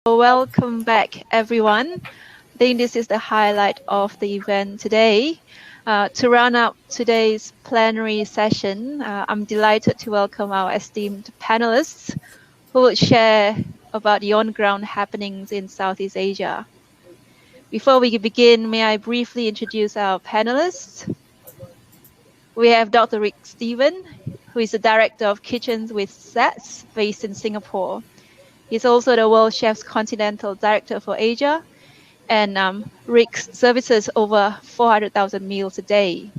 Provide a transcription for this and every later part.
Welcome back, everyone. I think this is the highlight of the event today. To round up today's plenary session, I'm delighted to welcome our esteemed panelists who will share about the on-ground happenings in Southeast Asia. Before we begin, may I briefly introduce our panelists? We have Dr. Rick Stephen, who is the Director of Kitchens with Sets based in Singapore. He's also the World Chef's Continental Director for Asia, and Rick services over 400,000 meals a day.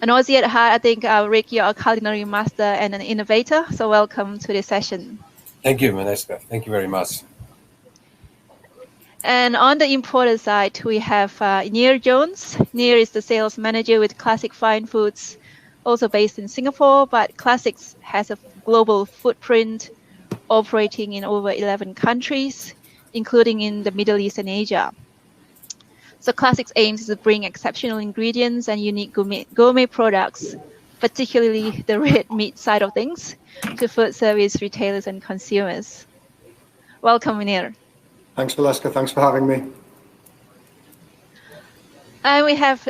An Aussie at heart, I think, Rick, you're a culinary master and an innovator, so welcome to this session. Thank you, Maneska. Thank you very much. And on the importer side, we have Neil Jones. Neil is the sales manager with Classic Fine Foods, also based in Singapore, but Classics has a global footprint, operating in over 11 countries, including in the Middle East and Asia. So Classics aims to bring exceptional ingredients and unique gourmet products, particularly the red meat side of things, to food service retailers and consumers. Welcome, Munir. Thanks, Valeska. Thanks for having me. And we have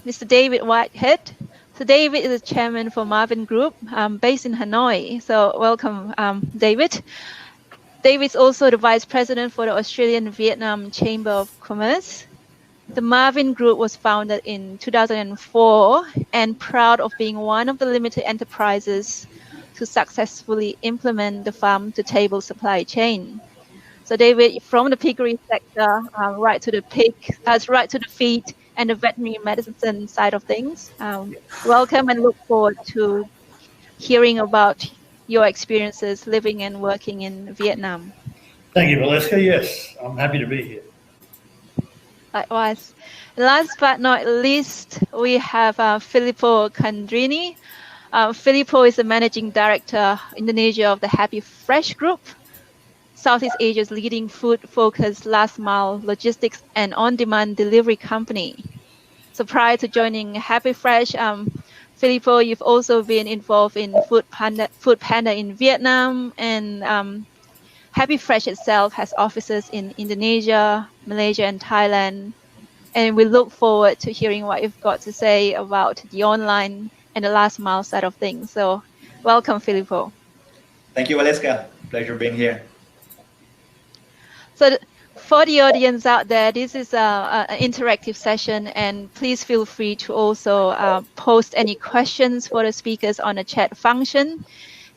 Mr. David Whitehead. So David is the chairman for Marvin Group, based in Hanoi. So welcome, David. David's also the vice president for the Australian-Vietnam Chamber of Commerce. The Marvin Group was founded in 2004 and proud of being one of the limited enterprises to successfully implement the farm-to-table supply chain. So David, from the piggery sector, right to the feed and the veterinary medicine side of things. Welcome and look forward to hearing about your experiences living and working in Vietnam. Thank you, Valeska. Yes, I'm happy to be here. Likewise. Last but not least, we have Filippo Candrini. Filippo is the managing director Indonesia of the Happy Fresh Group, Southeast Asia's leading food-focused last-mile logistics and on-demand delivery company. So prior to joining Happy Fresh, Filippo, you've also been involved in Food Panda in Vietnam, and Happy Fresh itself has offices in Indonesia, Malaysia, and Thailand. And we look forward to hearing what you've got to say about the online and the last-mile side of things. So welcome, Filippo. Thank you, Valeska. Pleasure being here. So for the audience out there, this is an interactive session, and please feel free to also post any questions for the speakers on the chat function,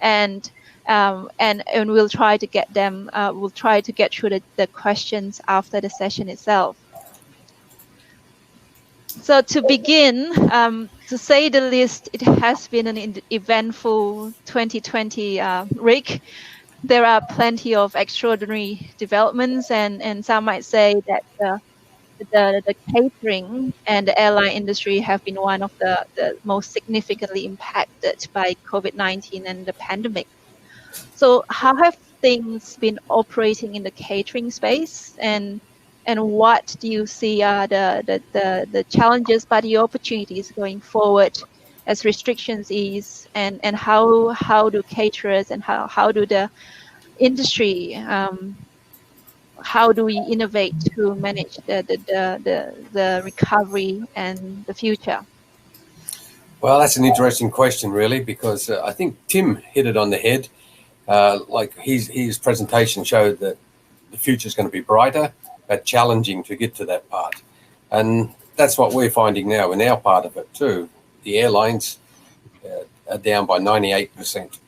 and we'll try to get them. We'll try to get through the questions after the session itself. So to begin, to say the least, it has been an eventful 2020, Rick. There are plenty of extraordinary developments, and some might say that the catering and the airline industry have been one of the most significantly impacted by COVID-19 and the pandemic. So how have things been operating in the catering space, and what do you see are the challenges but the opportunities going forward as restrictions ease, and how do caterers and how do the industry, how do we innovate to manage the recovery and the future? Well, that's an interesting question, really, because I think Tim hit it on the head. Like his presentation showed that the future is going to be brighter, but challenging to get to that part. And that's what we're finding now in our part of it too. The airlines are down by 98%,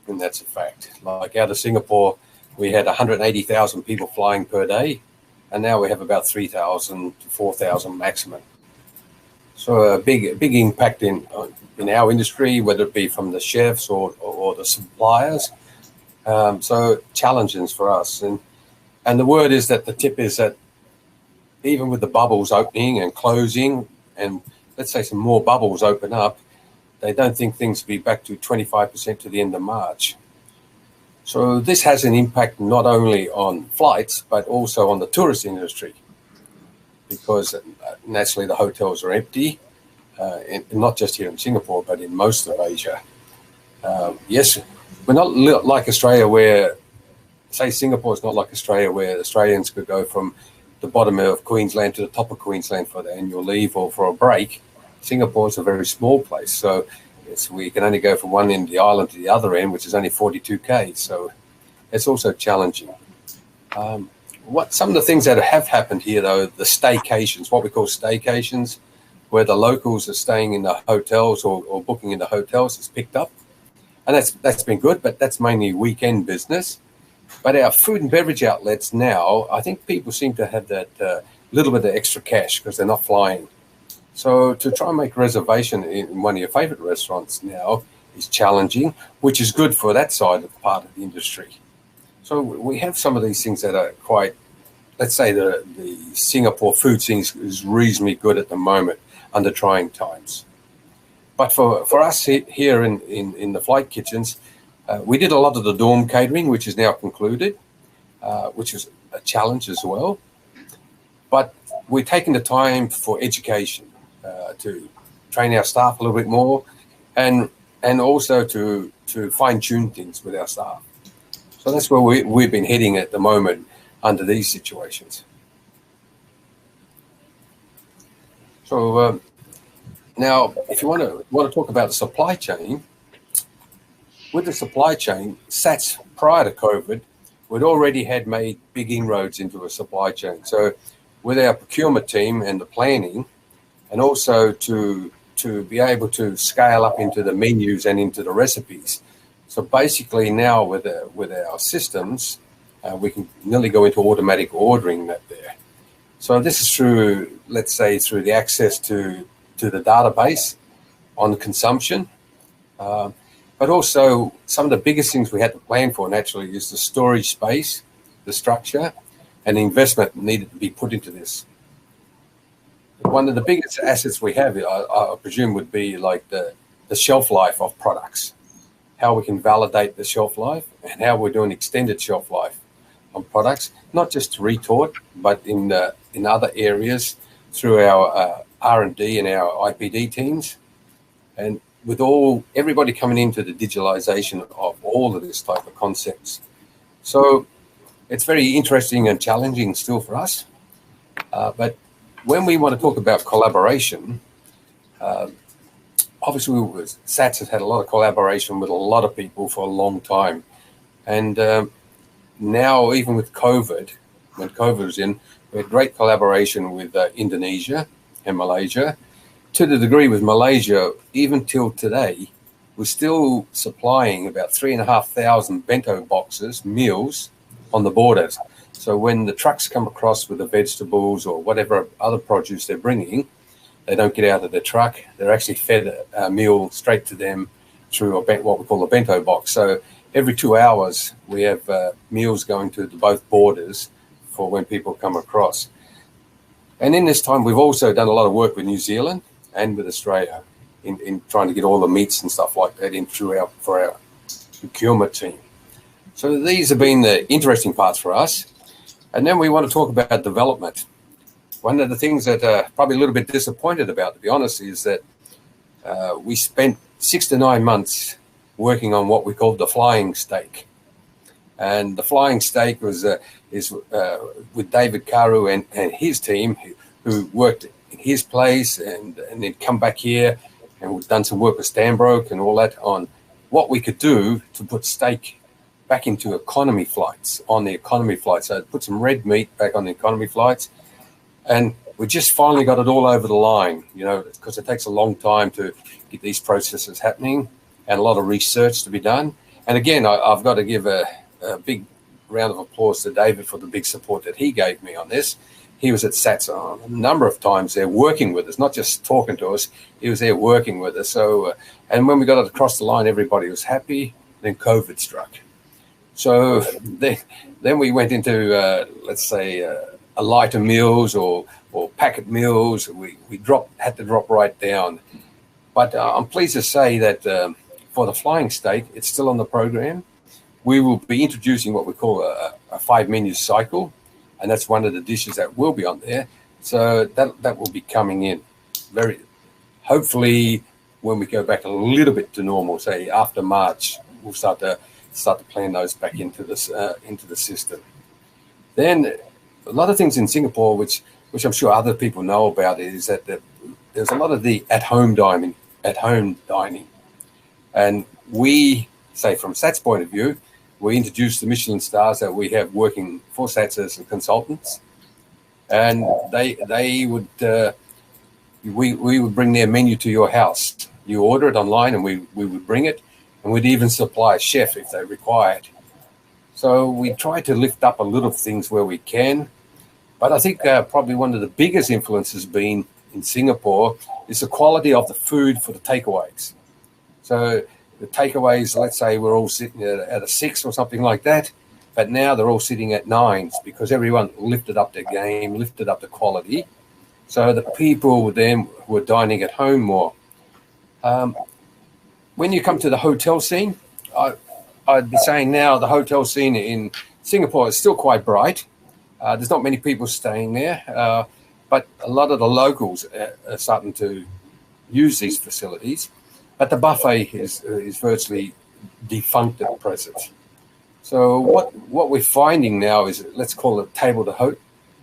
and that's a fact. Like out of Singapore, we had 180,000 people flying per day, and now we have about 3,000 to 4,000 maximum. So a big impact in our industry, whether it be from the chefs or the suppliers. So challenges for us, and the word is that the tip is that even with the bubbles opening and closing, and let's say some more bubbles open up, they don't think things will be back to 25% to the end of March. So this has an impact not only on flights, but also on the tourist industry, because naturally the hotels are empty, and not just here in Singapore, but in most of Asia. Yes, we're not like Australia where say Singapore is not like Australia, where Australians could go from the bottom of Queensland to the top of Queensland for the annual leave or for a break. Singapore is a very small place, so we can only go from one end of the island to the other end, which is only 42k. So it's also challenging. Some of the things that have happened here, though, the staycations, what we call staycations, where the locals are staying in the hotels or booking in the hotels, has picked up, and that's been good. But that's mainly weekend business. But our food and beverage outlets now, I think people seem to have that little bit of extra cash because they're not flying. So to try and make a reservation in one of your favorite restaurants now is challenging, which is good for that side of part of the industry. So we have some of these things that are quite, let's say the Singapore food scene is reasonably good at the moment under trying times. But for us here in the flight kitchens, we did a lot of the dorm catering, which is now concluded, which is a challenge as well. But we're taking the time for education to train our staff a little bit more and also to fine-tune things with our staff. So that's where we've been heading at the moment under these situations. So now, if you want to talk about the supply chain, with the supply chain, SATS prior to COVID, we'd already had made big inroads into a supply chain. So with our procurement team and the planning, and also to be able to scale up into the menus and into the recipes. So basically now with our systems, we can nearly go into automatic ordering that there. So this is through, let's say, through the access to the database on consumption. But also some of the biggest things we had to plan for naturally is the storage space, the structure, and the investment needed to be put into this. One of the biggest assets we have, I presume, would be like the shelf life of products, how we can validate the shelf life and how we're doing extended shelf life on products, not just to retort, but in other areas through our R&D and our IPD teams. And with everybody coming into the digitalization of all of this type of concepts. So it's very interesting and challenging still for us. But when we want to talk about collaboration, obviously SATS has had a lot of collaboration with a lot of people for a long time. And now, even with COVID, when COVID was in, we had great collaboration with Indonesia and Malaysia. To the degree with Malaysia, even till today, we're still supplying about 3,500 bento boxes, meals, on the borders. So when the trucks come across with the vegetables or whatever other produce they're bringing, they don't get out of the truck. They're actually fed a meal straight to them through what we call a bento box. So every 2 hours, we have meals going to both borders for when people come across. And in this time, we've also done a lot of work with New Zealand and with Australia in trying to get all the meats and stuff like that in for our procurement team. So these have been the interesting parts for us. And then we want to talk about development. One of the things that probably a little bit disappointed about, to be honest, is that we spent 6 to 9 months working on what we called the flying steak. And the flying steak is with David Carew and his team who worked in his place and then come back here, and we've done some work with Stanbroke and all that on what we could do to put steak back into economy flights, on the economy flights. So put some red meat back on the economy flights. And we just finally got it all over the line, because it takes a long time to get these processes happening and a lot of research to be done. And again, I've got to give a big round of applause to David for the big support that he gave me on this. He was at SATS a number of times there working with us, not just talking to us. He was there working with us. So, and when we got it across the line, everybody was happy. Then COVID struck. So then we went into, let's say, a lighter meals or packet meals. We had to drop right down. But I'm pleased to say that for the flying steak, it's still on the program. We will be introducing what we call a 5-menu cycle, and that's one of the dishes that will be on there. So that will be coming in hopefully when we go back a little bit to normal, say after March, we'll start to start to plan those back into the system. Then a lot of things in Singapore, which I'm sure other people know about, is that there's a lot of the at-home dining, and we say from SAT's point of view, we introduced the Michelin stars that we have working for SATs as consultants, and they would we would bring their menu to your house. You order it online, and we would bring it, and we'd even supply a chef if they required. So we try to lift up a little things where we can. But I think probably one of the biggest influences been in Singapore is the quality of the food for the takeaways. So the takeaways, let's say we're all sitting at a 6 or something like that, but now they're all sitting at 9s because everyone lifted up their game, lifted up the quality. So the people then were dining at home more. When you come to the hotel scene, I'd be saying now the hotel scene in Singapore is still quite bright. There's not many people staying there, but a lot of the locals are starting to use these facilities. But the buffet is virtually defunct at present. So what we're finding now is, let's call it table d'hôte,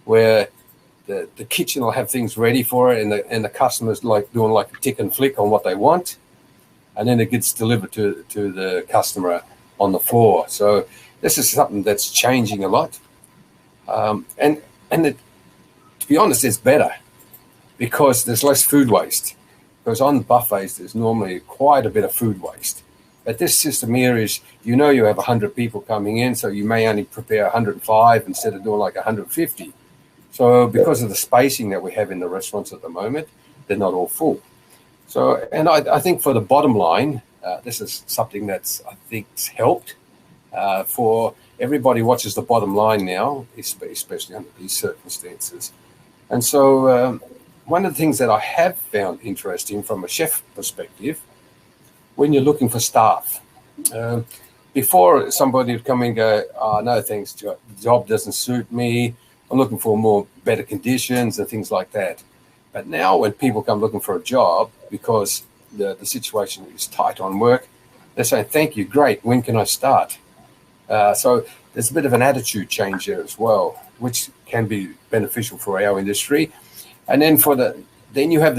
where the kitchen will have things ready for it, and the customers like doing like a tick and flick on what they want, and then it gets delivered to the customer on the floor. So this is something that's changing a lot, and to be honest, it's better because there's less food waste. Because on buffets, there's normally quite a bit of food waste. But this system here is, you have 100 people coming in, so you may only prepare 105 instead of doing like 150. So because of the spacing that we have in the restaurants at the moment, they're not all full. So, and I think for the bottom line, this is something that's, I think, helped for everybody watches the bottom line now, especially under these circumstances. And so one of the things that I have found interesting from a chef perspective, when you're looking for staff, before somebody would come and go, oh, no, thanks, the job doesn't suit me. I'm looking for better conditions and things like that. But now when people come looking for a job because the situation is tight on work, they're saying, thank you, great, when can I start? So there's a bit of an attitude change there as well, which can be beneficial for our industry. And then then you have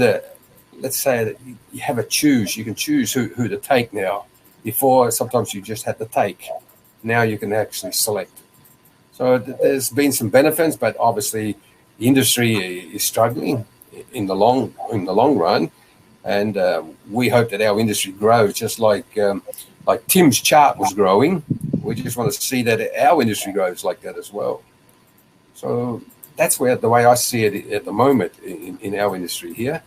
let's say that you have you can choose who to take now. Before, sometimes you just had to take. Now you can actually select. So there's been some benefits, but obviously the industry is struggling in the long run. And we hope that our industry grows just like Tim's chart was growing. We just want to see that our industry grows like that as well. So that's the way I see it at the moment in our industry here.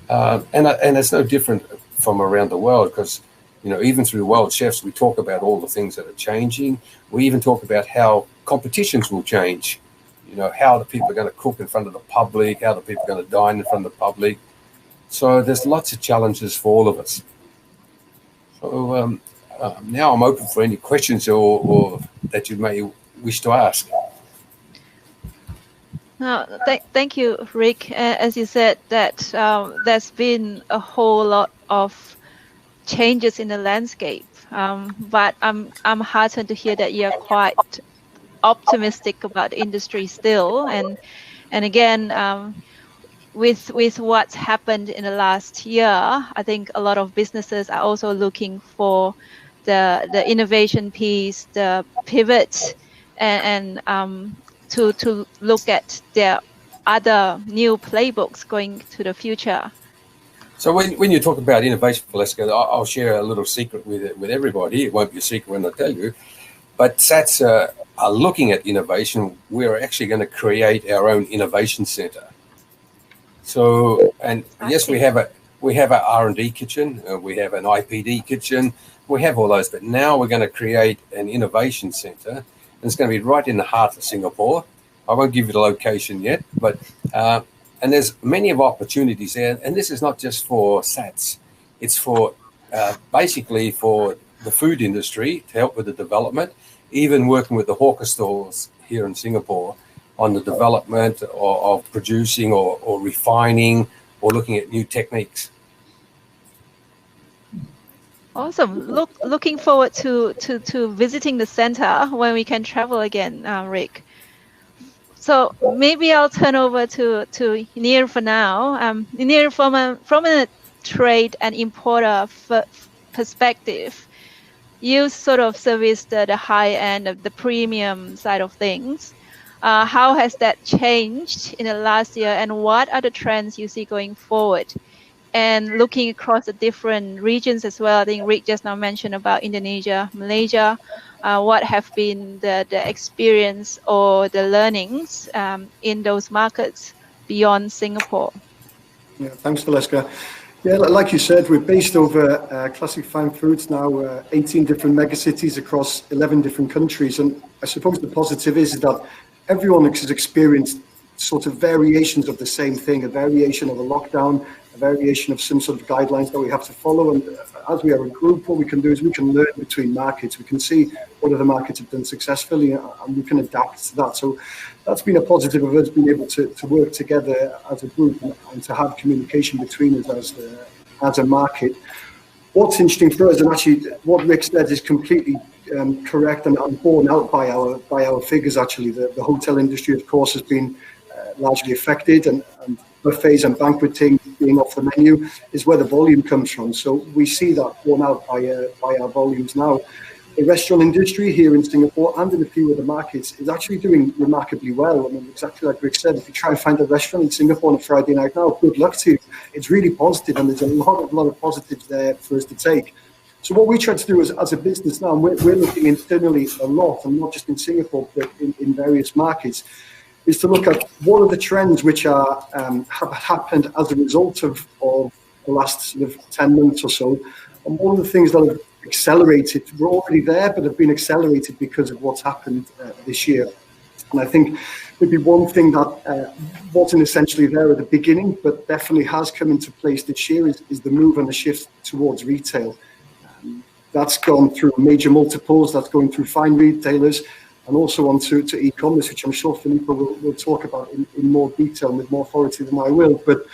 And it's no different from around the world because, even through World Chefs, we talk about all the things that are changing. We even talk about how competitions will change, how the people are going to cook in front of the public, how the people are going to dine in front of the public. So there's lots of challenges for all of us. So now I'm open for any questions or that you may wish to ask. Thank you, Rick. As you said, that there's been a whole lot of changes in the landscape, but I'm heartened to hear that you're quite optimistic about the industry still. And again, with what's happened in the last year, I think a lot of businesses are also looking for the innovation piece, the pivot, and to look at their other new playbooks going to the future. So when you talk about innovation, Valeska, I'll share a little secret with everybody. It won't be a secret when I tell you. But SATs are looking at innovation. We're actually going to create our own innovation center. So, and yes, we have an R&D kitchen, we have an IPD kitchen, we have all those. But now we're going to create an innovation center. And it's going to be right in the heart of Singapore. I won't give you the location yet, but and there's many of opportunities there. And this is not just for SATs. It's for basically for the food industry to help with the development, even working with the hawker stores here in Singapore on the development of producing or refining or looking at new techniques. Awesome. Looking forward to visiting the center when we can travel again, Rick. So maybe I'll turn over to Neil for now. Neil, from a trade and importer perspective, you sort of service the high end of the premium side of things. How has that changed in the last year, and what are the trends you see going forward? And looking across the different regions as well, I think Rick just now mentioned about Indonesia, Malaysia. What have been the experience or the learnings in those markets beyond Singapore? Yeah, thanks, Valeska. Yeah, like you said, we're based over Classic Fine Foods now, 18 different megacities across 11 different countries. And I suppose the positive is that everyone has experienced sort of variations of the same thing, a variation of a lockdown, a variation of some sort of guidelines that we have to follow. And as we are a group, what we can do is we can learn between markets. We can see what other markets have done successfully, and we can adapt to that. So that's been a positive of us being able to work together as a group and to have communication between us as a market. What's interesting for us, and actually what Rick said is completely correct and borne out by our figures. Actually, the hotel industry, of course, has been largely affected, and buffets and banqueting being off the menu is where the volume comes from. So we see that borne out by our volumes now. The restaurant industry here in Singapore and in a few other markets is actually doing remarkably well. I mean, exactly like Rick said, if you try and find a restaurant in Singapore on a Friday night now, good luck to you. It's really positive, and there's a lot of positives there for us to take. So what we try to do as a business now, and we're looking internally a lot, and not just in Singapore, but in various markets, is to look at what are the trends which are have happened as a result of the last sort of 10 months or so. And one of the things that have accelerated, we're already there, but have been accelerated because of what's happened this year. And I think maybe one thing that wasn't essentially there at the beginning, but definitely has come into place this year is the move and the shift towards retail. That's gone through major multiples, that's going through fine retailers, and also onto e-commerce, which I'm sure Filippo will talk about in more detail and with more authority than I will. But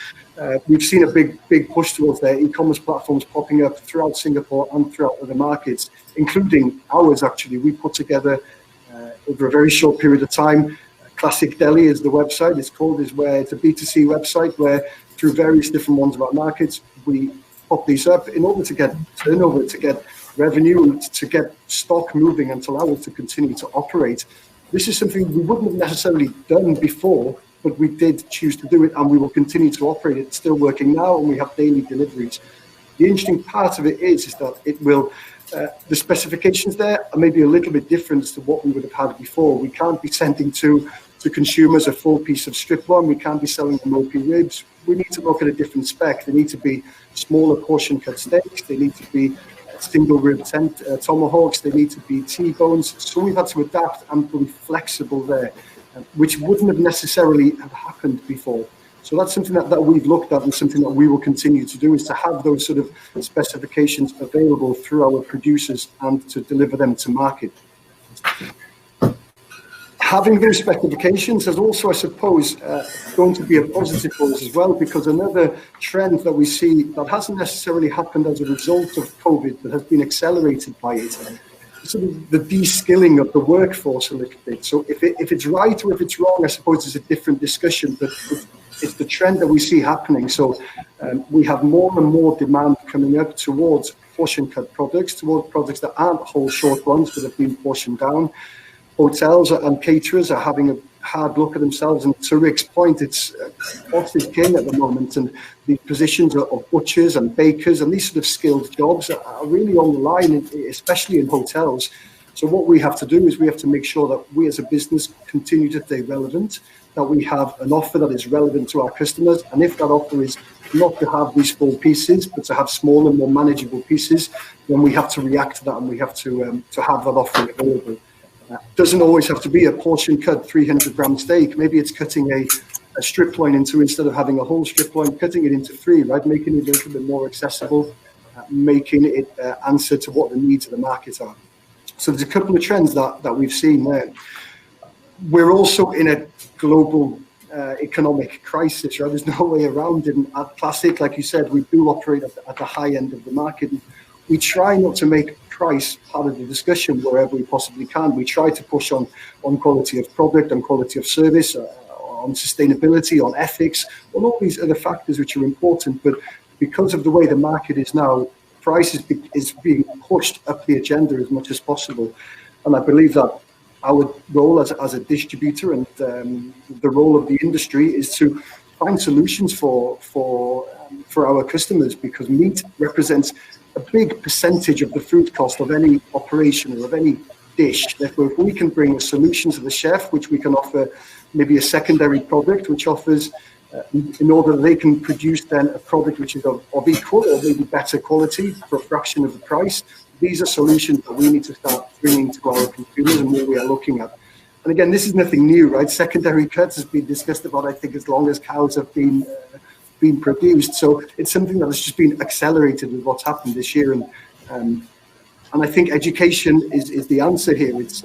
we've seen a big push towards their e-commerce platforms popping up throughout Singapore and throughout other markets, including ours, actually. We put together, over a very short period of time, Classic Deli is the website, it's a B2C website where through various different ones of our markets, we pop these up in order to get turnover, to get revenue, and to get stock moving and to allow us to continue to operate. This is something we wouldn't have necessarily done before, but we did choose to do it, and we will continue to operate it. It's still working now, and we have daily deliveries. The interesting part of it is that it will, the specifications there are maybe a little bit different to what we would have had before. We can't be sending to consumers a full piece of strip loin. We can't be selling them OP ribs. We need to look at a different spec. They need to be smaller portion cut steaks. They need to be single rib tomahawks. They need to be T-bones. So we've had to adapt and be flexible there, which wouldn't have necessarily have happened before. So that's something that we've looked at, and something that we will continue to do, is to have those sort of specifications available through our producers and to deliver them to market. Having those specifications is also, I suppose, going to be a positive for us as well, because another trend that we see that hasn't necessarily happened as a result of COVID, but has been accelerated by it, sort of the de-skilling of the workforce a little bit. So if it's right or if it's wrong, I suppose it's a different discussion, but it's the trend that we see happening. So we have more and more demand coming up towards portion cut products, towards products that aren't whole short ones, but have been portioned down. Hotels and caterers are having a hard look at themselves, and to Rick's point, it's cost is king at the moment, and the positions of butchers and bakers and these sort of skilled jobs are really on the line, especially in hotels. So what we have to do is we have to make sure that we as a business continue to stay relevant, that we have an offer that is relevant to our customers, and if that offer is not to have these full pieces, but to have smaller, more manageable pieces, then we have to react to that, and we have to have that offer available. Doesn't always have to be a portion cut 300-gram steak. Maybe it's cutting a strip loin into, instead of having a whole strip loin, cutting it into 3, right? Making it a little bit more accessible, making it answer to what the needs of the market are. So there's a couple of trends that we've seen there. We're also in a global economic crisis, right? There's no way around it. And at Classic, like you said, we do operate at the high end of the market. we try not to make price part of the discussion wherever we possibly can. We try to push on quality of product, on quality of service, on sustainability, on ethics, on all these other factors which are important. But because of the way the market is now, price is being pushed up the agenda as much as possible. And I believe that our role as a distributor and the role of the industry is to find solutions for our customers, because meat represents a big percentage of the food cost of any operation or of any dish. Therefore, if we can bring a solution to the chef, which we can offer maybe a secondary product, which offers in order that they can produce then a product which is of equal or maybe better quality for a fraction of the price. These are solutions that we need to start bringing to our consumers and what we are looking at. And again, this is nothing new, right? Secondary cuts has been discussed about, I think, as long as cows have been produced. So it's something that has just been accelerated with what's happened this year. And I think education is the answer here. It's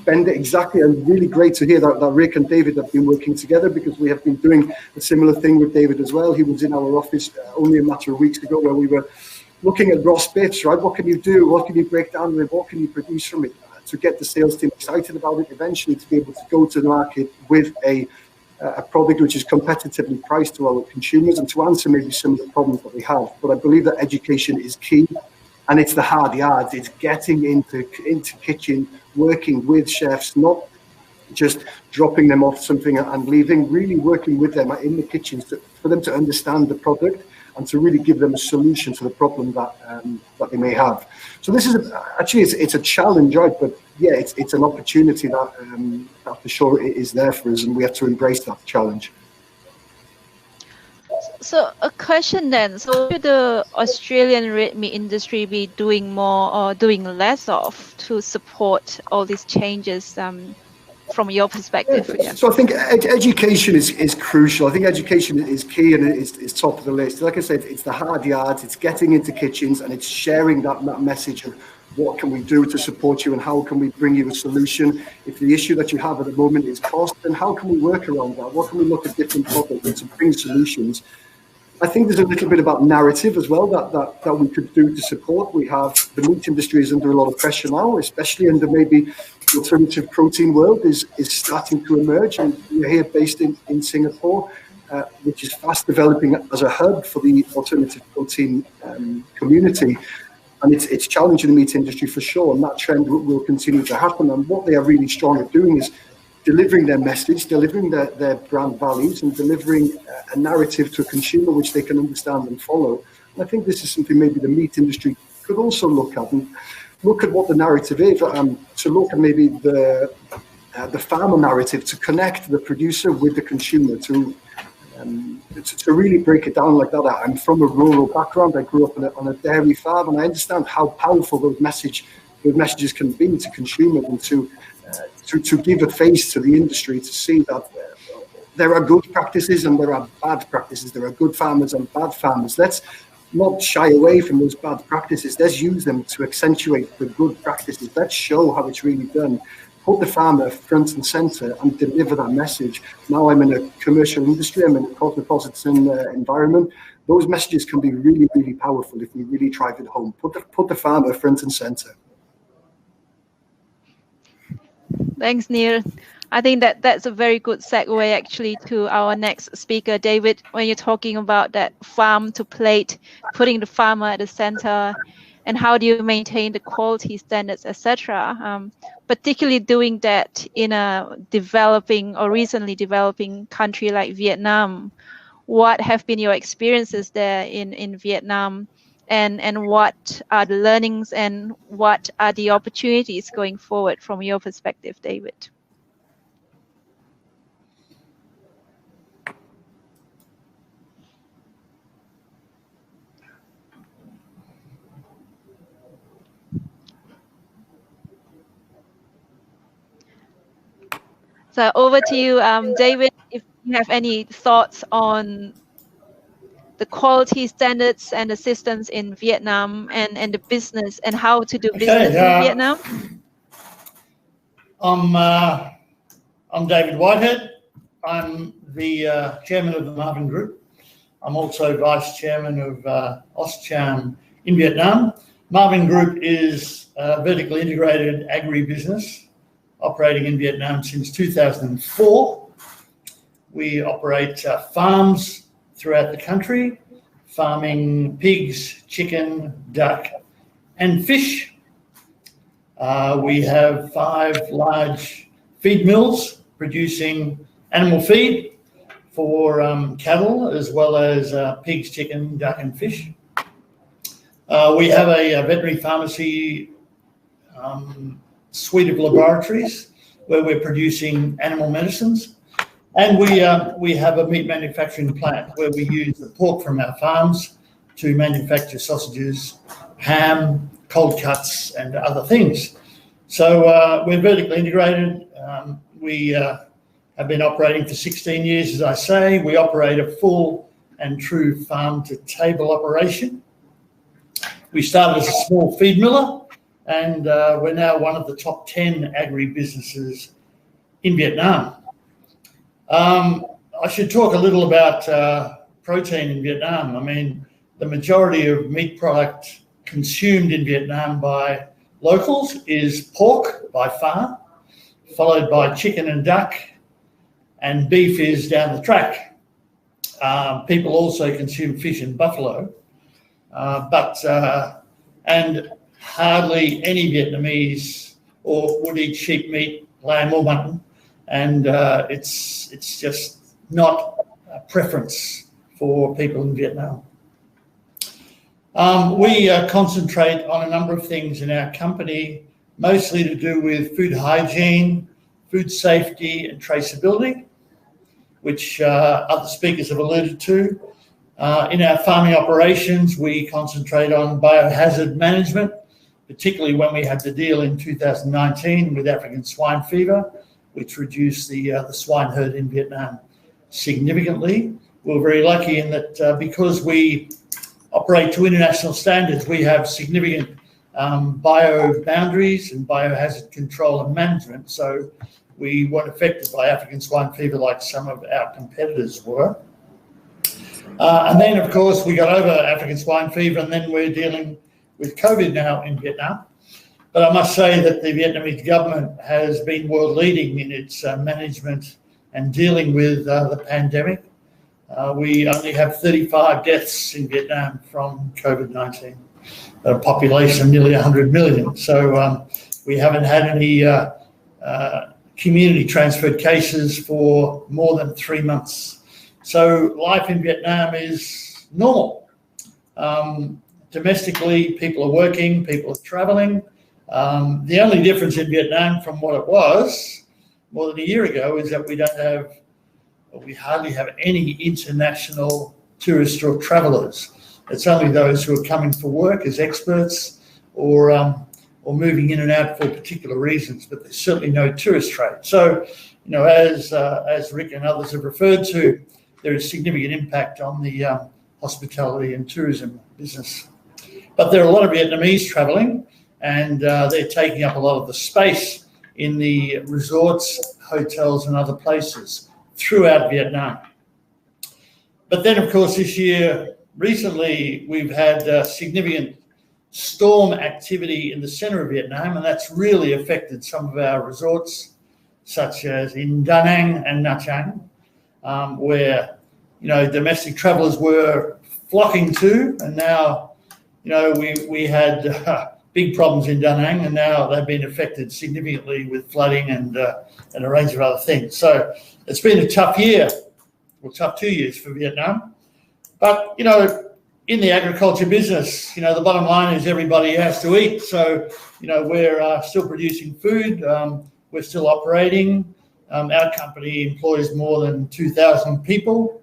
spend it exactly, and really great to hear that Rick and David have been working together, because we have been doing a similar thing with David as well. He was in our office only a matter of weeks ago, where we were looking at roast bits, right? What can you do? What can you break down with? What can you produce from it to get the sales team excited about it, eventually to be able to go to the market with a product which is competitively priced to our consumers, and to answer maybe some of the problems that we have. But I believe that education is key, and it's the hard yards. It's getting into kitchen, working with chefs, not just dropping them off something and leaving, really working with them in the kitchens for them to understand the product and to really give them a solution to the problem that they may have. So this is actually it's a challenge, right? But yeah, it's an opportunity that for sure it is there for us, and we have to embrace that challenge. So a question then, so should the Australian red meat industry be doing more or doing less of to support all these changes from your perspective? Yeah. So I think education is crucial. I think education is key, and is top of the list. Like I said, it's the hard yards, it's getting into kitchens, and it's sharing that message of what can we do to support you and how can we bring you a solution. If the issue that you have at the moment is cost, then how can we work around that? What can we look at different products to bring solutions? I think there's a little bit about narrative as well that we could do to support. We have the meat industry is under a lot of pressure now, especially under maybe the alternative protein world is starting to emerge. And we're here based in Singapore, which is fast developing as a hub for the alternative protein community. And it's challenging the meat industry for sure, and that trend will continue to happen. And what they are really strong at doing is delivering their message, delivering their brand values, and delivering a narrative to a consumer which they can understand and follow. And I think this is something maybe the meat industry could also look at, and look at what the narrative is, to look at maybe the farmer narrative, to connect the producer with the consumer, to really break it down like that. I'm from a rural background. I grew up on a dairy farm, and I understand how powerful those messages can be to consumers, and to give a face to the industry, to see that there are good practices and there are bad practices. There are good farmers and bad farmers. Let's not shy away from those bad practices. Let's use them to accentuate the good practices. Let's show how it's really done. Put the farmer front and center and deliver that message. Now I'm in a commercial industry, I'm in a cosmopolitan environment. Those messages can be really, really powerful if we really drive it home. Put the farmer front and center. Thanks, Neil. I think that's a very good segue actually to our next speaker, David, when you're talking about that farm to plate, putting the farmer at the center, and how do you maintain the quality standards, etc. Particularly doing that in a developing or recently developing country like Vietnam. What have been your experiences there in Vietnam? And what are the learnings and what are the opportunities going forward from your perspective, David? So over to you, David, if you have any thoughts on the quality standards and the systems in Vietnam and the business and how to do business in Vietnam. I'm David Whitehead. I'm the chairman of the Marvin Group. I'm also vice chairman of Auscham in Vietnam. Marvin Group is a vertically integrated agribusiness operating in Vietnam since 2004. We operate farms throughout the country, farming pigs, chicken, duck, and fish. We have 5 large feed mills producing animal feed for cattle, as well as pigs, chicken, duck, and fish. We have a veterinary pharmacy suite of laboratories where we're producing animal medicines. And we have a meat manufacturing plant where we use the pork from our farms to manufacture sausages, ham, cold cuts, and other things. So we're vertically integrated. We have been operating for 16 years, as I say. We operate a full and true farm-to-table operation. We started as a small feed miller, and we're now one of the top 10 agri-businesses in Vietnam. I should talk a little about protein in Vietnam. I mean, the majority of meat product consumed in Vietnam by locals is pork by far, followed by chicken and duck, and beef is down the track. People also consume fish and buffalo, and hardly any Vietnamese would eat sheep meat, lamb or mutton. And it's just not a preference for people in Vietnam. We concentrate on a number of things in our company, mostly to do with food hygiene, food safety and traceability, which other speakers have alluded to. In our farming operations, we concentrate on biohazard management, particularly when we had to deal in 2019 with African swine fever, which reduced the swine herd in Vietnam significantly. We're very lucky in that because we operate to international standards, we have significant bio boundaries and biohazard control and management. So we weren't affected by African swine fever like some of our competitors were. And then, of course, we got over African swine fever, and then we're dealing with COVID now in Vietnam. But I must say that the Vietnamese government has been world leading in its management and dealing with the pandemic. We only have 35 deaths in Vietnam from COVID-19, a population of nearly 100 million. So we haven't had any community transferred cases for more than 3 months. So life in Vietnam is normal. Domestically, people are working, people are traveling. The only difference in Vietnam from what it was more than a year ago is that we hardly have any international tourists or travellers. It's only those who are coming for work as experts or moving in and out for particular reasons, but there's certainly no tourist trade. So, you know, as Rick and others have referred to, there is significant impact on the hospitality and tourism business. But there are a lot of Vietnamese travelling, and they're taking up a lot of the space in the resorts, hotels and other places throughout Vietnam. But then, of course, this year, recently, we've had significant storm activity in the centre of Vietnam, and that's really affected some of our resorts, such as in Da Nang and Nha Trang, where, you know, domestic travellers were flocking to, and now, you know, we had big problems in Da Nang, and now they've been affected significantly with flooding and a range of other things. So it's been a tough year, well, tough 2 years for Vietnam. But, you know, in the agriculture business, you know, the bottom line is everybody has to eat. So, you know, we're still producing food. We're still operating. Our company employs more than 2,000 people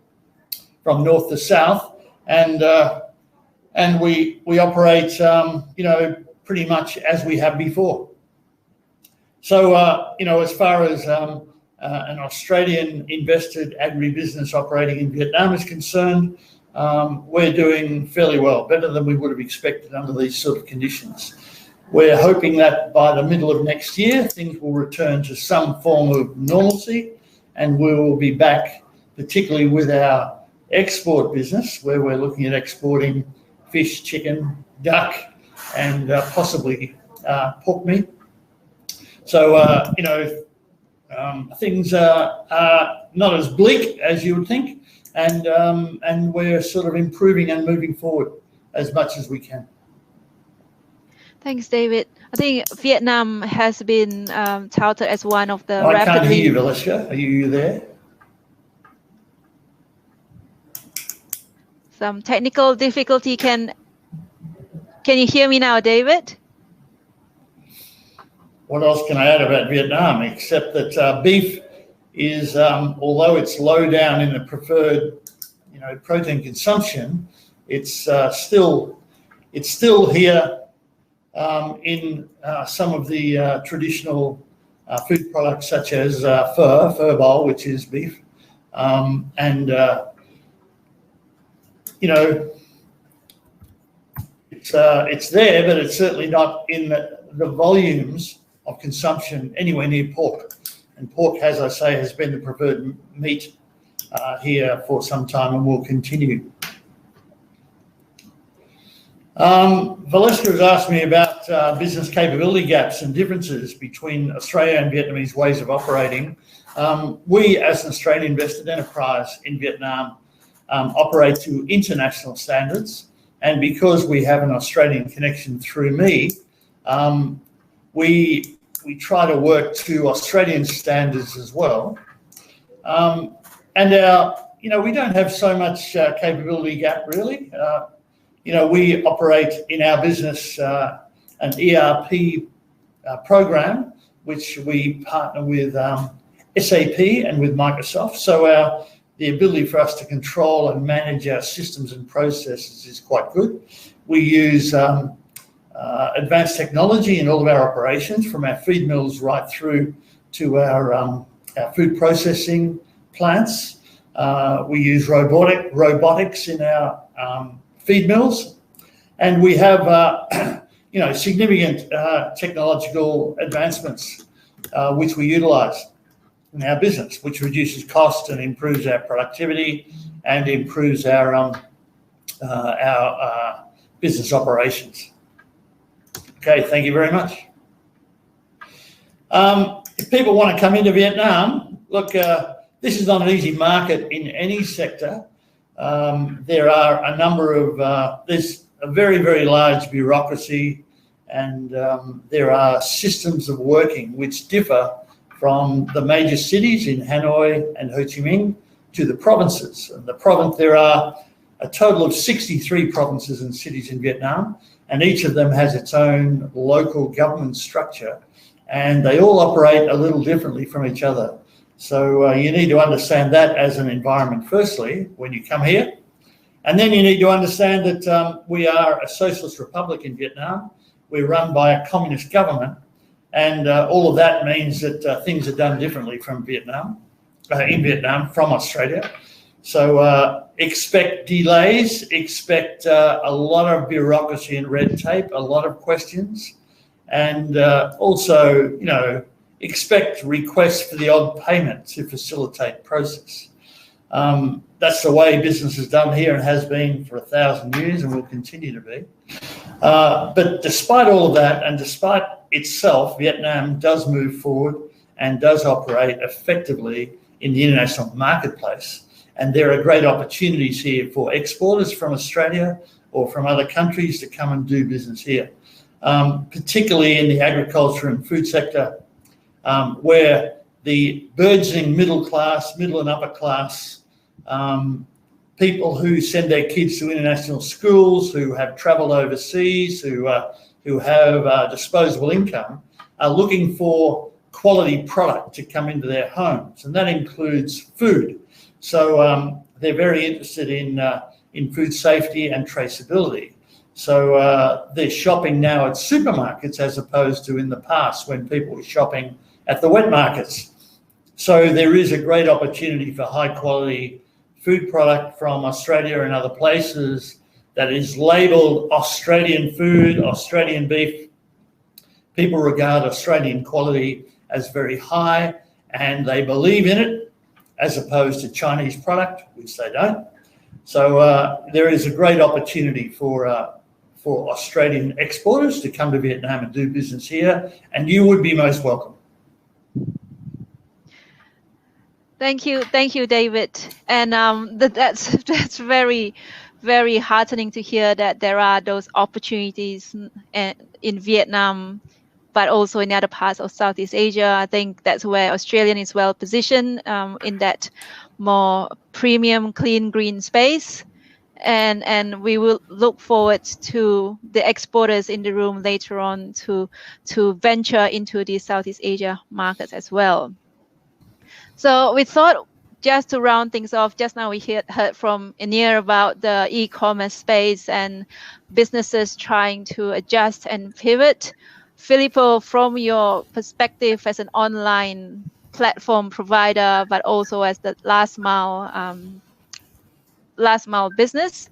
from north to south. And we operate, you know, pretty much as we have before. So, you know, as far as an Australian invested agribusiness operating in Vietnam is concerned, we're doing fairly well, better than we would have expected under these sort of conditions. We're hoping that by the middle of next year, things will return to some form of normalcy, and we will be back, particularly with our export business, where we're looking at exporting fish, chicken, duck, and possibly pork meat. So, things are not as bleak as you would think, and we're sort of improving and moving forward as much as we can. Thanks, David. I think Vietnam has been touted as one of the I can't hear you, Valeska. Are you there? Some technical difficulty. Can you hear me now, David? What else can I add about Vietnam except that beef is, although it's low down in the preferred, protein consumption, it's still here in some of the traditional food products such as fur bowl, which is beef, it's there, but it's certainly not in the volumes of consumption anywhere near pork. And pork, as I say, has been the preferred meat here for some time and will continue. Valeska has asked me about business capability gaps and differences between Australia and Vietnamese ways of operating. We, as an Australian invested enterprise in Vietnam, operate to international standards, and because we have an Australian connection through me, we try to work to Australian standards as well. And we don't have so much capability gap really. We operate in our business an ERP program, which we partner with SAP and with Microsoft. So the ability for us to control and manage our systems and processes is quite good. We use advanced technology in all of our operations, from our feed mills right through to our food processing plants. We use robotics in our feed mills, and we have significant technological advancements which we utilise in our business, which reduces cost and improves our productivity and improves our business operations. Okay, thank you very much. If people want to come into Vietnam, look, this is not an easy market in any sector. There are a number of, there's a very, very large bureaucracy, and there are systems of working which differ from the major cities in Hanoi and Ho Chi Minh to the provinces. And there are a total of 63 provinces and cities in Vietnam, and each of them has its own local government structure, and they all operate a little differently from each other. So you need to understand that as an environment, firstly, when you come here. And then you need to understand that we are a socialist republic in Vietnam. We're run by a communist government, and all of that means that things are done differently from in Vietnam from Australia. So expect delays, expect a lot of bureaucracy and red tape, a lot of questions, and also, expect requests for the odd payment to facilitate process. That's the way business is done here and has been for 1,000 years and will continue to be. But despite all of that, and despite itself, Vietnam does move forward and does operate effectively in the international marketplace. And there are great opportunities here for exporters from Australia or from other countries to come and do business here, particularly in the agriculture and food sector, where the burgeoning middle and upper class, people who send their kids to international schools, who have travelled overseas, who have disposable income, are looking for quality product to come into their homes, and that includes food. So they're very interested in food safety and traceability. So they're shopping now at supermarkets as opposed to in the past when people were shopping at the wet markets. So there is a great opportunity for high quality food product from Australia and other places that is labelled Australian food, Australian beef. People regard Australian quality as very high, and they believe in it as opposed to Chinese product, which they don't. So there is a great opportunity for for Australian exporters to come to Vietnam and do business here, and you would be most welcome. Thank you, David. And that's very, very heartening to hear that there are those opportunities in Vietnam, but also in other parts of Southeast Asia. I think that's where Australian is well positioned in that more premium, clean, green space. And we will look forward to the exporters in the room later on to venture into the Southeast Asia markets as well. So we thought, just to round things off, just now we heard from Inir about the e-commerce space and businesses trying to adjust and pivot. Filippo, from your perspective as an online platform provider, but also as the last mile business,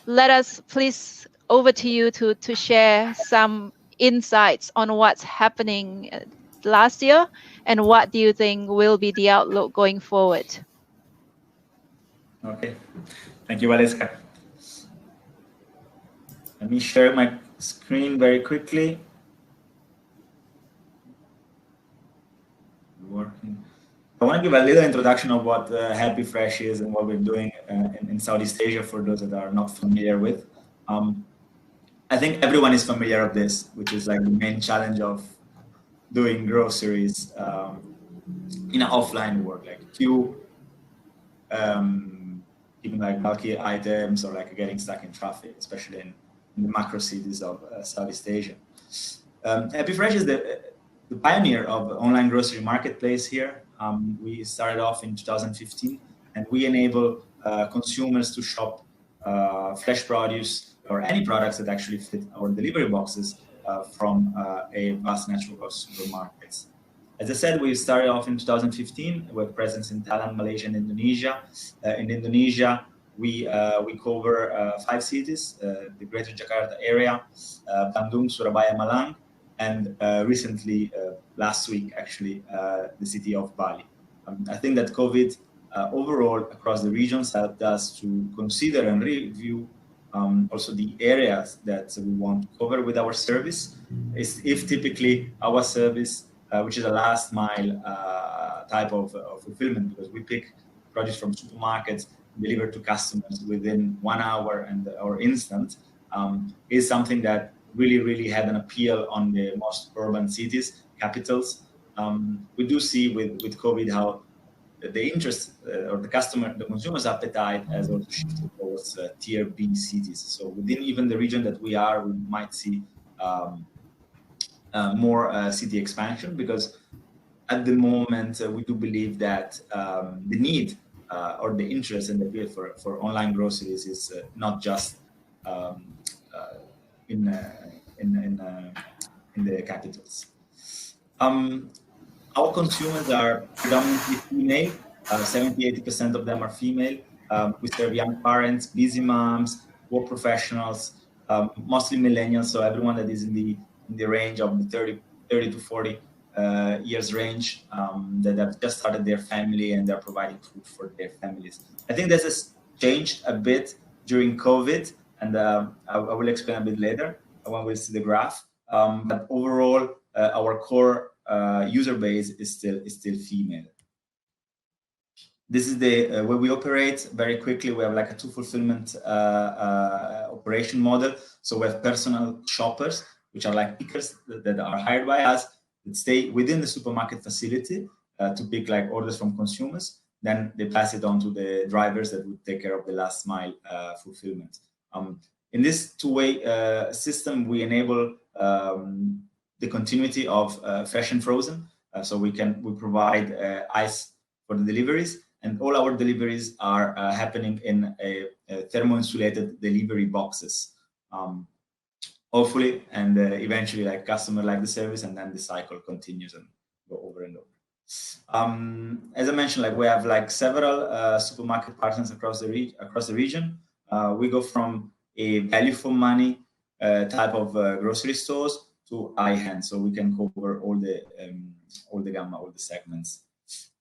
let us please over to you to share some insights on what's happening last year and what do you think will be the outlook going forward. Okay, thank you, Valeska. Let me share my screen very quickly. Working. I want to give a little introduction of what Happy Fresh is and what we're doing in Southeast Asia for those that are not familiar with. I think everyone is familiar with this, which is like the main challenge of doing groceries in an offline world, like queue, even like bulky items or like getting stuck in traffic, especially in the macro cities of Southeast Asia. Happy Fresh is the pioneer of online grocery marketplace here. We started off in 2015, and we enable consumers to shop fresh produce or any products that actually fit our delivery boxes from a vast network of supermarkets. As I said, we started off in 2015 with presence in Thailand, Malaysia, and Indonesia. In Indonesia, we cover 5 cities, the Greater Jakarta area, Bandung, Surabaya, Malang, and recently, last week actually, the city of Bali. I think that COVID overall across the regions helped us to consider and review also the areas that we want to cover with our service. If typically our service, which is a last mile type of fulfillment, because we pick produce from supermarkets, deliver to customers within 1 hour or instant, is something that really had an appeal on the most urban cities, capitals. We do see with COVID how the interest or the consumer's appetite has also shifted towards tier B cities. So within even the region that we are, we might see more city expansion, because at the moment we do believe that the need or the interest and the appeal for online groceries is not just in the capitals. Our consumers are predominantly female. 70-80% of them are female. We serve young parents, busy moms, work professionals, mostly millennials. So everyone that is in the range of the 30 to 40 years range, that have just started their family and they're providing food for their families. I think this has changed a bit during COVID, and I will explain a bit later when we see the graph. But overall, our core user base is still female. This is the where we operate very quickly. We have like a 2 fulfillment operation model. So we have personal shoppers, which are like pickers that are hired by us, that stay within the supermarket facility to pick like orders from consumers. Then they pass it on to the drivers that would take care of the last mile fulfillment. In this 2-way system, we enable the continuity of fresh and frozen. So we provide ice for the deliveries, and all our deliveries are happening in a thermo-insulated delivery boxes. Hopefully, and eventually, like customer like the service, and then the cycle continues and go over and over. As I mentioned, like we have like several supermarket partners across the region. We go from a value for money type of grocery stores to high-end, so we can cover all the gamma, all the segments.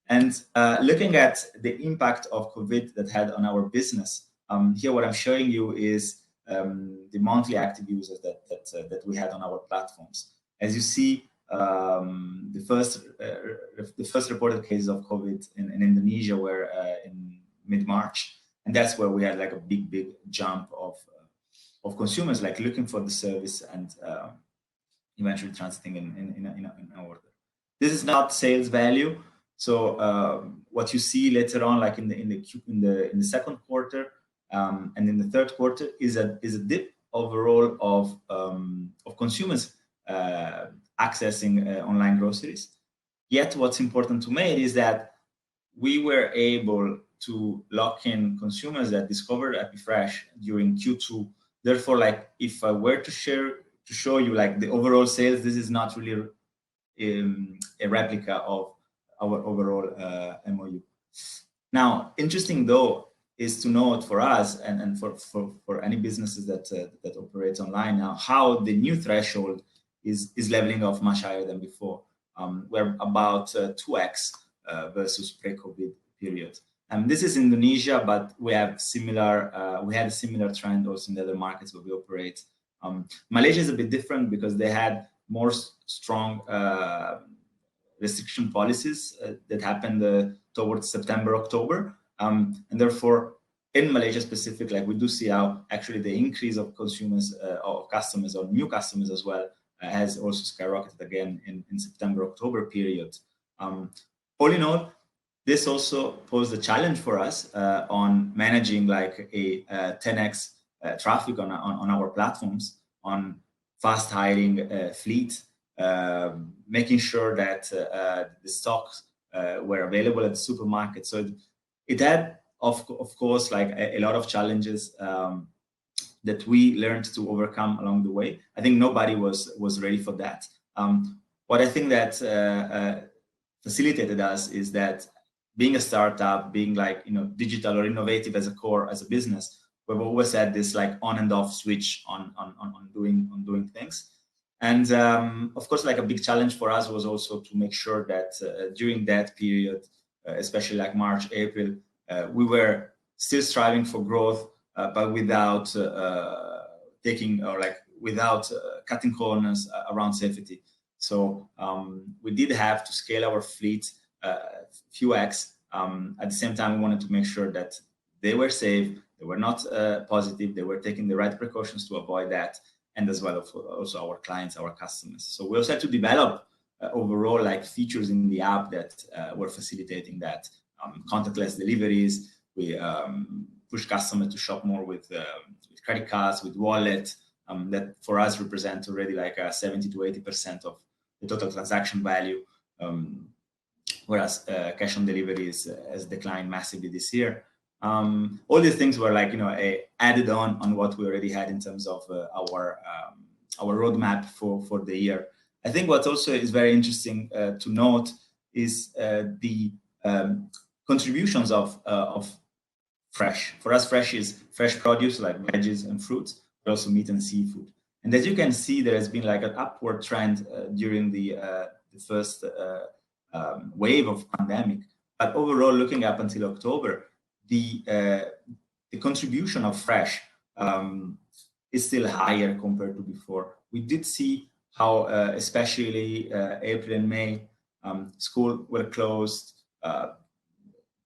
And looking at the impact of COVID that had on our business, here what I'm showing you is the monthly active users that we had on our platforms. As you see, the first reported cases of COVID in Indonesia were in mid-March, and that's where we had like a big jump of consumers like looking for the service and eventually transiting in order. This is not sales value. So what you see later on, like in the second quarter and in the third quarter, is a dip overall of consumers accessing online groceries. Yet, what's important to me is that we were able to lock in consumers that discovered EpiFresh during Q2. Therefore, like if I were to show you like the overall sales, this is not really a replica of our overall MOU. Now, interesting though is to note for us and for any businesses that operate online now, how the new threshold is leveling off much higher than before. We're about 2x versus pre-COVID period. And this is Indonesia, but we have similar. We had a similar trend also in the other markets where we operate. Malaysia is a bit different because they had more strong restriction policies that happened towards September, October, and therefore in Malaysia specific, like we do see how actually the increase of consumers, of customers, or new customers as well, has also skyrocketed again in September, October period. All in all, this also posed a challenge for us on managing like a 10x traffic on our platforms, on fast hiring fleet, making sure that the stocks were available at the supermarket. So it had, of course, like a lot of challenges that we learned to overcome along the way. I think nobody was ready for that. What I think that facilitated us is that being a startup, being like digital or innovative as a core as a business, we've always had this like on and off switch on doing things. And of course, like a big challenge for us was also to make sure that during that period, especially like March, April, we were still striving for growth, but without without cutting corners around safety. So we did have to scale our fleet few X. At the same time, we wanted to make sure that they were safe, they were not positive, they were taking the right precautions to avoid that, and as well also our clients, our customers. So we also had to develop overall like features in the app that were facilitating that. Contactless deliveries. We push customers to shop more with credit cards, with wallet. That for us represent already like 70 to 80% of the total transaction value. Whereas cash on delivery has declined massively this year. All these things were like added on what we already had in terms of our roadmap for the year. I think what also is very interesting to note is the contributions of fresh. For us, fresh is fresh produce like veggies and fruits, but also meat and seafood. And as you can see, there has been like an upward trend during the first wave of pandemic. But overall, looking up until October, the contribution of fresh is still higher compared to before. We did see how, especially April and May, schools were closed.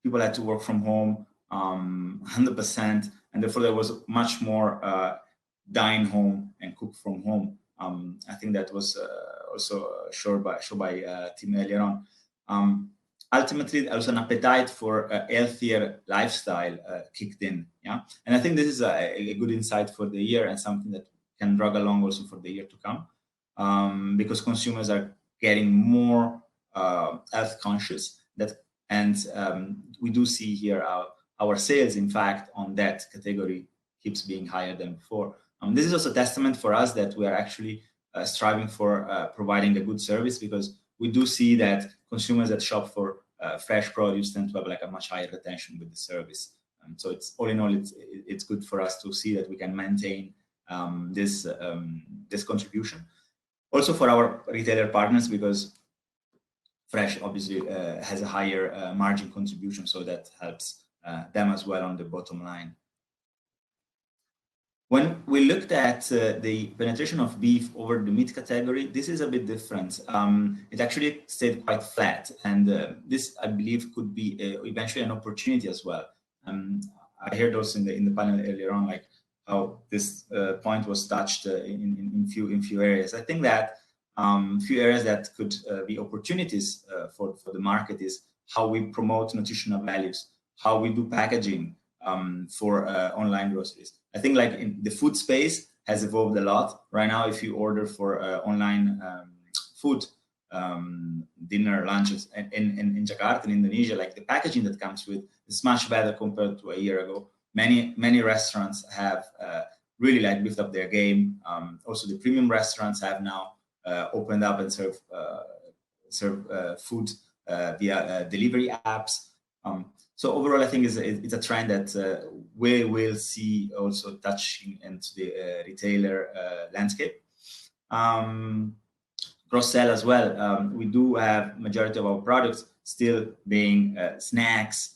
People had to work from home 100%, and therefore there was much more dine home and cook from home. I think that was also shown by Tim earlier on. Ultimately, there was an appetite for a healthier lifestyle kicked in. Yeah, and I think this is a good insight for the year and something that can drag along also for the year to come, because consumers are getting more health conscious. We do see here our sales, in fact, on that category keeps being higher than before. This is also a testament for us that we are actually striving for providing a good service, because we do see that consumers that shop for fresh produce tend to have like a much higher retention with the service. So it's all in all, it's good for us to see that we can maintain this contribution. Also for our retailer partners, because fresh obviously has a higher margin contribution, so that helps them as well on the bottom line. When we looked at the penetration of beef over the meat category, this is a bit different. It actually stayed quite flat, and this, I believe, could be eventually an opportunity as well. I heard also in the panel earlier on, like how this point was touched in few areas. I think that few areas that could be opportunities for the market is how we promote nutritional values, how we do packaging for online groceries. I think like in the food space has evolved a lot. Right now, if you order for online food, dinner, lunches, in Jakarta, in Indonesia, like the packaging that comes with is much better compared to a year ago. Many restaurants have really like beefed up their game. Also, the premium restaurants have now opened up and serve food via delivery apps. So overall, I think it's a trend that we will see also touching into the retailer landscape. Cross-sell as well. We do have majority of our products still being snacks,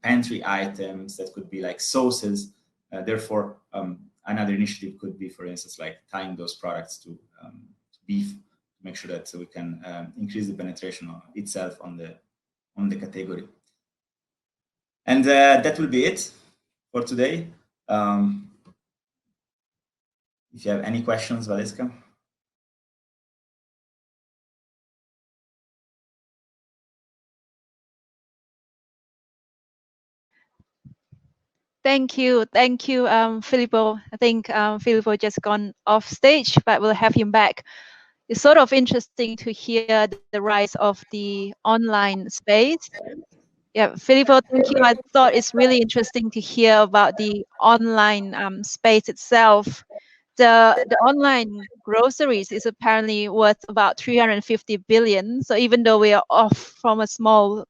pantry items that could be like sauces. Therefore, another initiative could be, for instance, like tying those products to beef to make sure that we can increase the penetration itself on the category. And that will be it for today. If you have any questions, Valeska. Thank you, Filippo. I think Filippo just gone off stage, but we'll have him back. It's sort of interesting to hear the rise of the online space. Yeah, Filippo, thank you. I thought it's really interesting to hear about the online space itself. The online groceries is apparently worth about 350 billion. So even though we are off from a small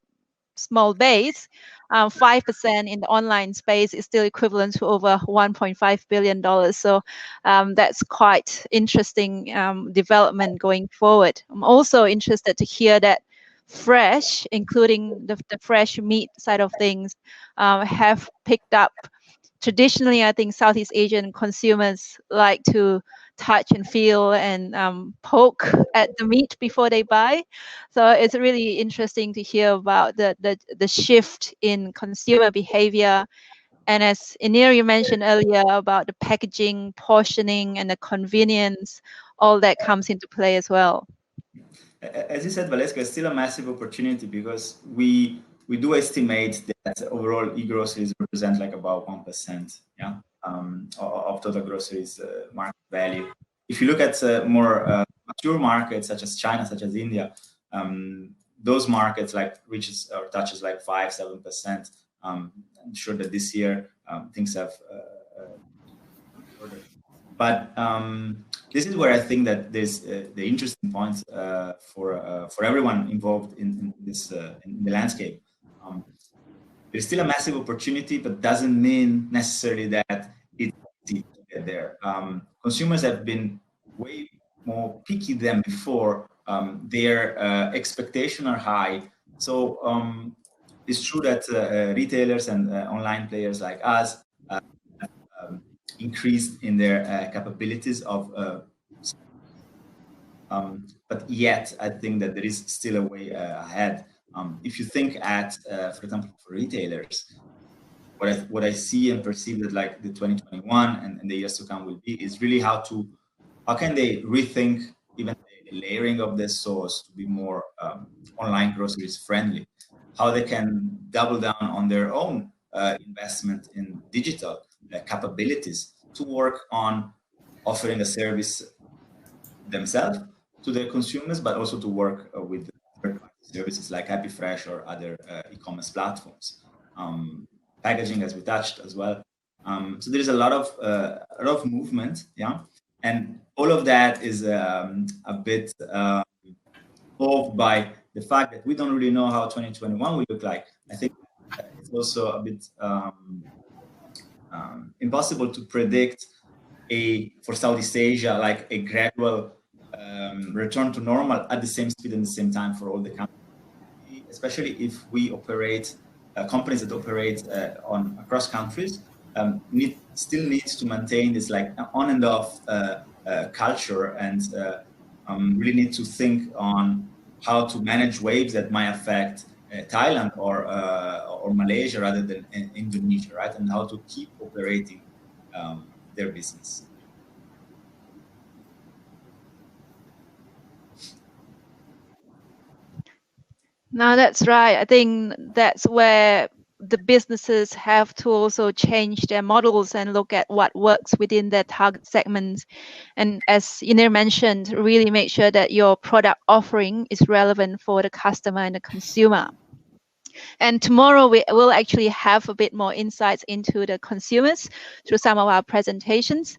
base, 5% in the online space is still equivalent to over $1.5 billion. So that's quite interesting development going forward. I'm also interested to hear that fresh, including the fresh meat side of things, have picked up. Traditionally, I think Southeast Asian consumers like to touch and feel and poke at the meat before they buy. So it's really interesting to hear about the shift in consumer behavior. And as Inir, you mentioned earlier about the packaging, portioning, and the convenience, all that comes into play as well. As you said, Valeska, it's still a massive opportunity because we do estimate that overall e-groceries represent like about 1%, yeah, of total groceries market value. If you look at more mature markets such as China, such as India, those markets like reaches or touches like 5-7%. I'm sure that this year things have further. But this is where I think that there's the interesting points for everyone involved in this in the landscape. There's still a massive opportunity, but doesn't mean necessarily that it's easy to get there. Consumers have been way more picky than before. Their expectations are high. So it's true that retailers and online players like us increased in their capabilities of but yet I think that there is still a way ahead. If you think at for example for retailers, what I see and perceive that like the 2021 and the years to come will be is really how can they rethink even the layering of their stores to be more online groceries friendly, how they can double down on their own investment in digital capabilities to work on offering a service themselves to their consumers, but also to work with third-party services like Happy Fresh or other e-commerce platforms. Packaging, as we touched as well. So there is a lot of movement, yeah, and all of that is a bit involved by the fact that we don't really know how 2021 will look like. I think it's also a bit impossible to predict for Southeast Asia like a gradual return to normal at the same speed and the same time for all the countries, especially if we operate companies that operate across countries. still needs to maintain this like on and off culture, and really need to think on how to manage waves that might affect Thailand or Malaysia rather than Indonesia, right? And how to keep operating their business. No, that's right. I think that's where the businesses have to also change their models and look at what works within their target segments. And as Iner mentioned, really make sure that your product offering is relevant for the customer and the consumer. And tomorrow we will actually have a bit more insights into the consumers through some of our presentations.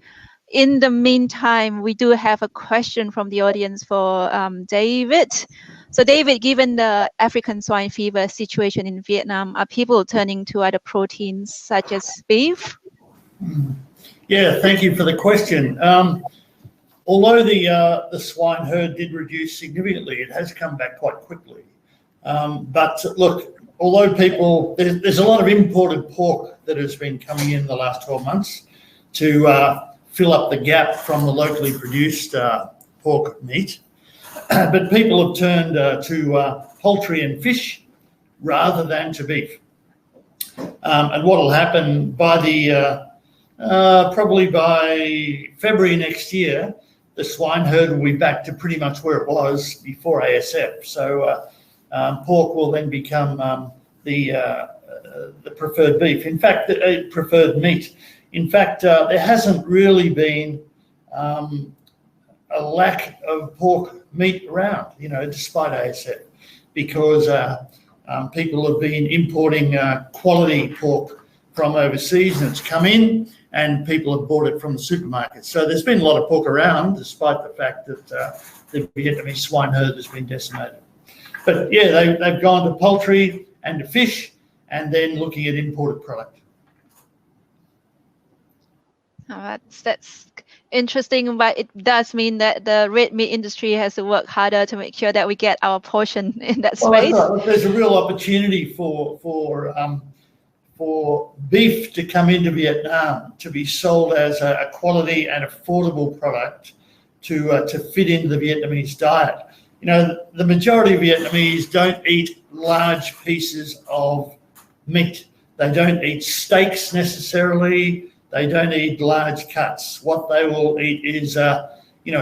In the meantime, we do have a question from the audience for David. So David, given the African swine fever situation in Vietnam, are people turning to other proteins such as beef? Yeah, thank you for the question. Although the swine herd did reduce significantly, it has come back quite quickly. But look, although there's a lot of imported pork that has been coming in the last 12 months to fill up the gap from the locally produced pork meat. But people have turned to poultry and fish rather than to beef. And what will happen by probably by February next year, the swine herd will be back to pretty much where it was before ASF. So pork will then become the preferred beef. In fact, the preferred meat. In fact, there hasn't really been a lack of pork meat around, despite ASF, because people have been importing quality pork from overseas, and it's come in, and people have bought it from the supermarkets. So there's been a lot of pork around, despite the fact that the Vietnamese swine herd has been decimated. But yeah, they've gone to poultry and to fish, and then looking at imported product. Oh, that's interesting, but it does mean that the red meat industry has to work harder to make sure that we get our portion in that space. Well, there's a real opportunity for beef to come into Vietnam to be sold as a quality and affordable product to fit into the Vietnamese diet. The majority of Vietnamese don't eat large pieces of meat. They don't eat steaks necessarily. They don't eat large cuts. What they will eat is,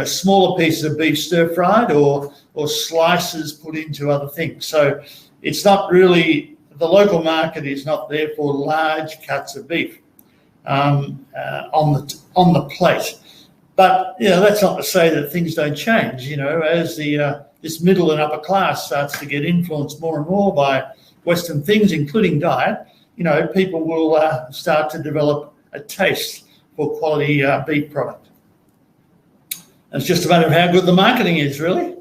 smaller pieces of beef stir-fried or slices put into other things. So it's not really, the local market is not there for large cuts of beef on the plate. But that's not to say that things don't change. As this middle and upper class starts to get influenced more and more by Western things, including diet, people will start to develop a taste for quality beef product. It's just a matter of how good the marketing is, really.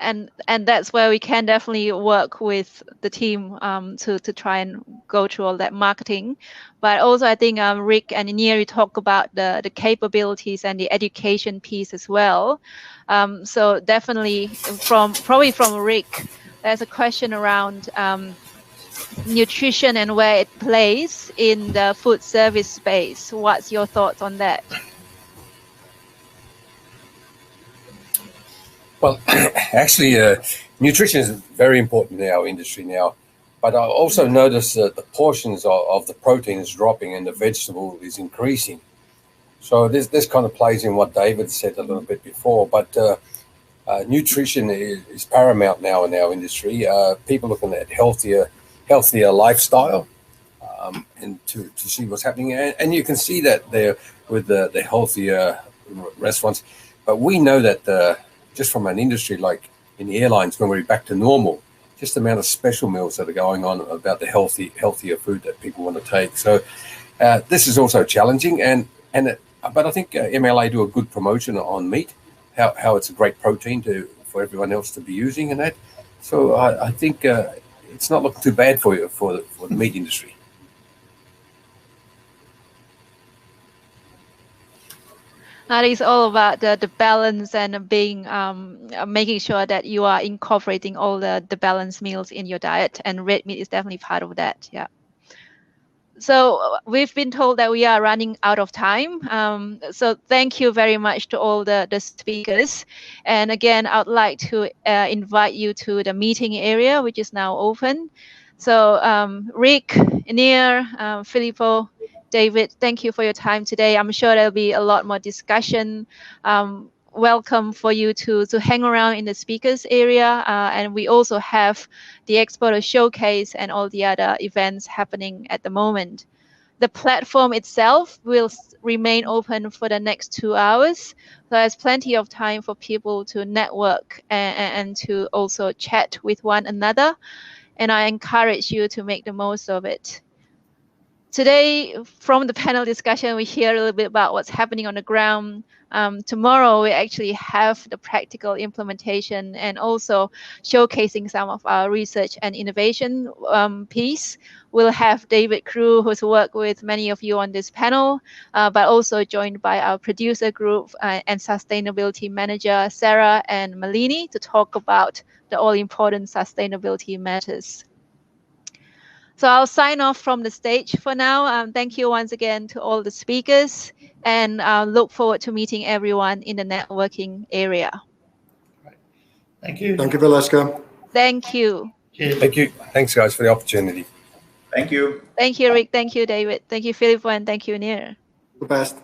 And that's where we can definitely work with the team to try and go through all that marketing. But also I think Rick and Iner talk about the capabilities and the education piece as well. So definitely from Rick, there's a question around nutrition and where it plays in the food service space. What's your thoughts on that? Well, actually, nutrition is very important in our industry now. But I also notice that the portions of the protein is dropping and the vegetable is increasing. So this kind of plays in what David said a little bit before. But nutrition is paramount now in our industry. People looking at healthier lifestyle and to see what's happening. And you can see that there with the healthier restaurants. But we know that just from an industry like in the airlines, when we're back to normal, just the amount of special meals that are going on about the healthier food that people want to take. So this is also challenging. But I think MLA do a good promotion on meat, how it's a great protein for everyone else to be using and that. So I think it's not looking too bad for the meat industry. That is all about the balance and being making sure that you are incorporating all the balanced meals in your diet, and red meat is definitely part of that. Yeah. So we've been told that we are running out of time. So thank you very much to all the speakers. And again, I'd like to invite you to the meeting area, which is now open. So Rick, Inir, Filippo, David, thank you for your time today. I'm sure there'll be a lot more discussion. Welcome for you to hang around in the speakers area. And we also have the exporter showcase and all the other events happening at the moment. The platform itself will remain open for the next 2 hours. So there's plenty of time for people to network and to also chat with one another. And I encourage you to make the most of it. Today, from the panel discussion, we hear a little bit about what's happening on the ground. Tomorrow, we actually have the practical implementation and also showcasing some of our research and innovation piece. We'll have David Crew, who's worked with many of you on this panel, but also joined by our producer group and sustainability manager, Sarah and Malini, to talk about the all-important sustainability matters. So I'll sign off from the stage for now. Thank you once again to all the speakers, and look forward to meeting everyone in the networking area. Thank you. Thank you, Valeska. Thank you. Cheers. Thank you. Thanks, guys, for the opportunity. Thank you. Thank you, Rick. Thank you, David. Thank you, Filippo, and thank you, Nir. The best.